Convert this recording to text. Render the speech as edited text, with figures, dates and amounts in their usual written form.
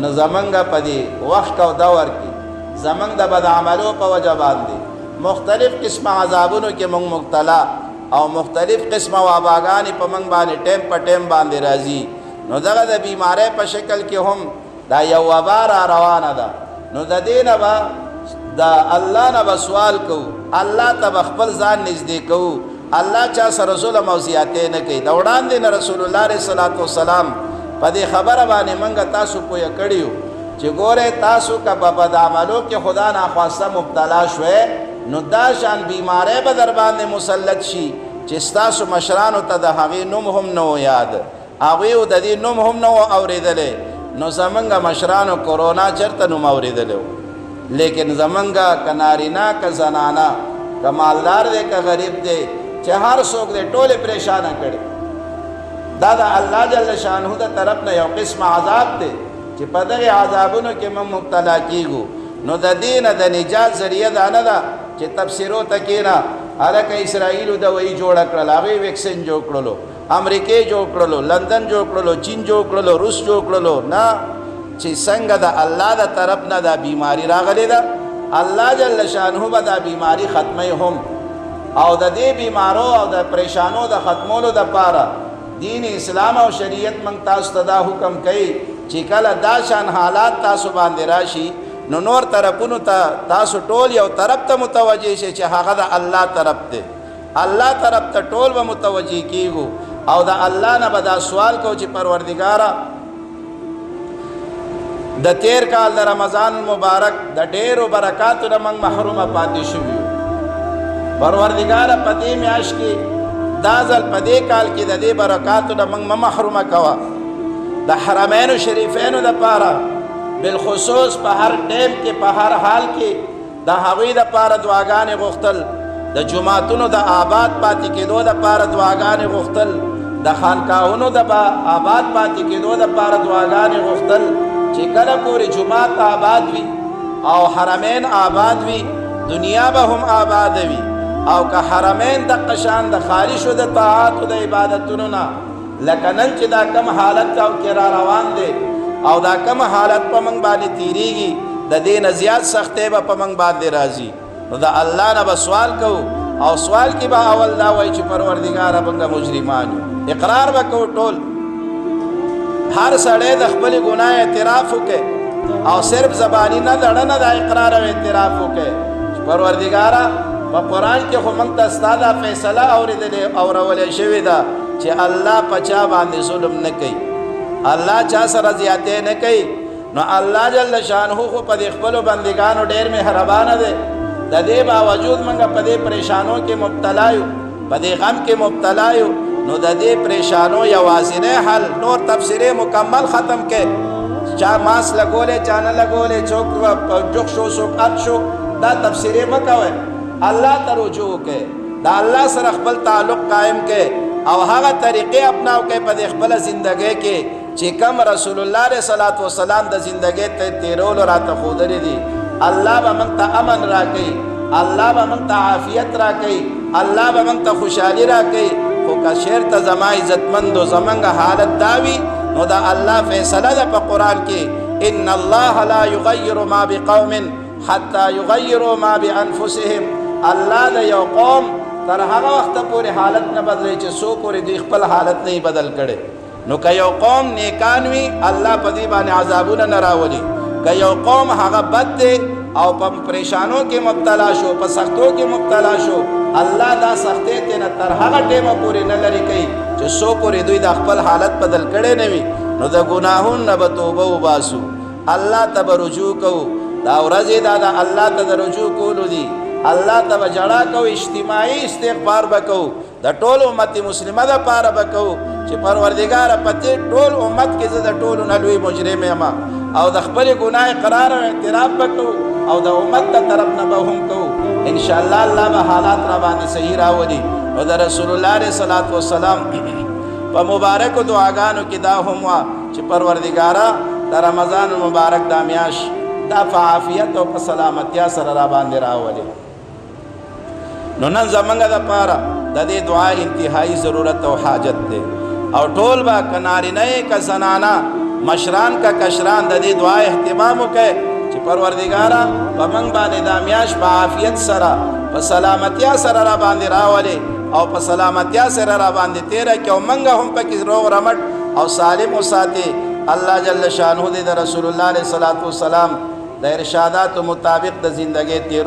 نو زمنګ په دې وخت او دور کې زمنګ د بد عملو په وجه باندې مختلف قسم عذابونو کې موږ مبتلا او مختلف قسم وباګانې په موږ باندې ټیم په ټیم باندې راځي نو دغه د بیماری په شکل کې هم دا یو وبا را روانه ده نو د دې نه به د الله نه به سوال کوو الله ته به خپل ځان نږدې کوو الله چا سره ظلم او زیاتې نه کوي د وړاندې نه رسول الله علیه صلات وسلام په دې خبره باندې موږ تاسو پوهه کړي یو چې ګوره تاسو که په بد عملو کې خدا ناخواسته مبتلا شوئ نو دا شان بیماری به در باندې مسلط شي چې ستاسو مشرانو ته د هغې نوم هم نه و یاد هغوی د دې نوم هم نه و اورېدلی نو زمونږ مشرانو کرونا چېرته نوم اورېدلی و لیکن زمونږ که نارینه که زنانه که مالدار دی که غریب دی چې هر څوک دی ټولې پریشانه کړي دا د الله جل شانه د طرف نه یو قسم عذاب دی چې په دغې عذابونو کې موږ مبتلا کیږو نو د دې نه د نجات ذریعه دا نه ده چې تفسیرو ته کښېنه هلکه اسرائیلو دوايي جوړه کړل هغوی ویکسین جوړ کړلو امریکې جوړ کړلو لندن جوړ کړلو چین جوړ کړلو روس جوړ کړلو نه چې څنګه د الله د طرف نه دا بیماری راغلی ده الله جل شانه به دا بیماری ختموي هم او د دې بیمارو او د پریشانو د ختمولو دپاره دین اسلام او شریعت موږ تاسو ته دا حکم کوي چې کله دا شان حالات تاسو باندې راشي نو نور طرفونو ته تاسو ټول یو طرف ته متوجه شئ چې هغه د الله طرف دی الله طرف ته ټول به متوجه کیږو او د الله نه به دا سوال کو چې پروردګاره د تیر کال د رمضان مبارک د ډېرو برکاتو نه موږ محرومه پاتې شوي یو پروردګاره په دې میاشت کې دا ځل په دې کال کې د دې برکاتو نه موږ مه محرومه کوه د حرمینو شریفینو دپاره بالخصوص په هر ټیم کې په هر حال کې د هغوی دپاره دعاګانې غوښتل د جوماتونو د آباد پاتې کېدو دپاره دعاګانې غوښتل د خانقاهونو د آباد پاتې کېدو دپاره دعاګانې غوښتل چې کله پورې جومات آباد وي او حرمین آباد وي دنیا به هم آباد وي او که حرمین دقه شان د خالی شو د طاعاتو د عبادتونو نه لکه نن چې دا کم حالت او کې را روان دی او دا کم حالت په موږ باندې تیریږي د دې نه زیات سختۍ به په موږ باندې راځي نو د الله نه به سوال کوو او سوال کې به اول دا وایي چې پروردګاره موږ مجرمان یو اقرار به کوو ټول هر سړی د خپلې ګناه اعتراف وکړي او صرف زباني نه دړه نه دا اقرار او اعتراف وکړي چې پروردګاره په قرآن کې خو موږ ته ستا دا فیصله اورولې شوې ده چې الله په چا باندې ظلم نه کوي الله چا سره زیاتې نه کوي نو الله جل شانه خو په دې خپلو بندګانو ډېر مهربانه دی د دې باوجود موږ په دې پریشانو کې مبتلا یو په دې غم کې مبتلا یو نو د دې پریشانو یوازینی حل نور تفسیرې مکمل ختم کې چا ماس لګولې چا نه لګولې څوک جوخ شو څوک ات شو دا تفسیرې مه کوئ الله ته رجوع وکړئ د الله سره خپل تعلق قائم کړئ او هغه طریقې اپناو کې په خپل زندګۍ کې چې کوم رسول الله علیه صلوات و سلام د زندګۍ ته تیرولو راته ښودلي دي الله به موږ ته امن راکوي الله به موږ ته عافیت راکوي الله به موږ ته خوشحالي راکوي خو که چېرته زما عزتمندو زموږ حالت دا وي نو د الله فیصله ده په قرآن کې ان الله لا یغیر ما بقوم حتی یغیروا ما بانفسهم الله د یو قوم تر هغه وخته پورې حالت نه بدلوي چې څو پورې دوی خپل حالت نه بدل کړي نو که یو قوم نیکان وي الله په دې باندې عذابونه نه راولي که یو قوم هغه بد دی او په پریشانو کې مبتلا شو په سختو کې مبتلا شو الله دا سختۍ ترې تر هغه ټیمه پورې نه لرې کوي چې څو پورې دوی د خپل حالت بدل کړی نه وي نو د ګناهونو نه به توبه وباسو الله ته به رجوع کوو دا ورځې دا د الله ته د رجوع کولو دي الله ته به ژړا کوو اجتماعي استغفار به کوو د ټول امت مسلمه دپاره به کوو چې پروردګاره په دې ټول امت کې زه د ټولو نه لوی مجرم یم او د خپلې ګناه اقرار او اعتراف به کوو او د امت د طرف نه به هم کوو انشاءالله الله به حالات را باندې صحیح راولي او د رسول الله علیه صلات وسلام په مبارکو دعاګانو کې دا هم وه چې پروردګاره د رمضان مبارک دا میاشت دا په عافیت او په سلامتیا سره را باندې راولي نو نن زمونږ دپاره د دې دعا انتهایی ضرورت او حاجت دی او ټول به که نارینه یې که زنانه مشران کا کشران د دې دعا اهتمام وکړي چې پروردګارا په موږ باندې دا میاشت په عافیت سره په سلامتیا سره را باندې راولې او په سلامتیا سره را باندې تیره کې او موږ هم پکې روغ رمټ او سالم وساتي. الله جل شانه دې د رسول الله علیه الصلاۃ والسلام د ارشادات مطابق د زندګۍ تیر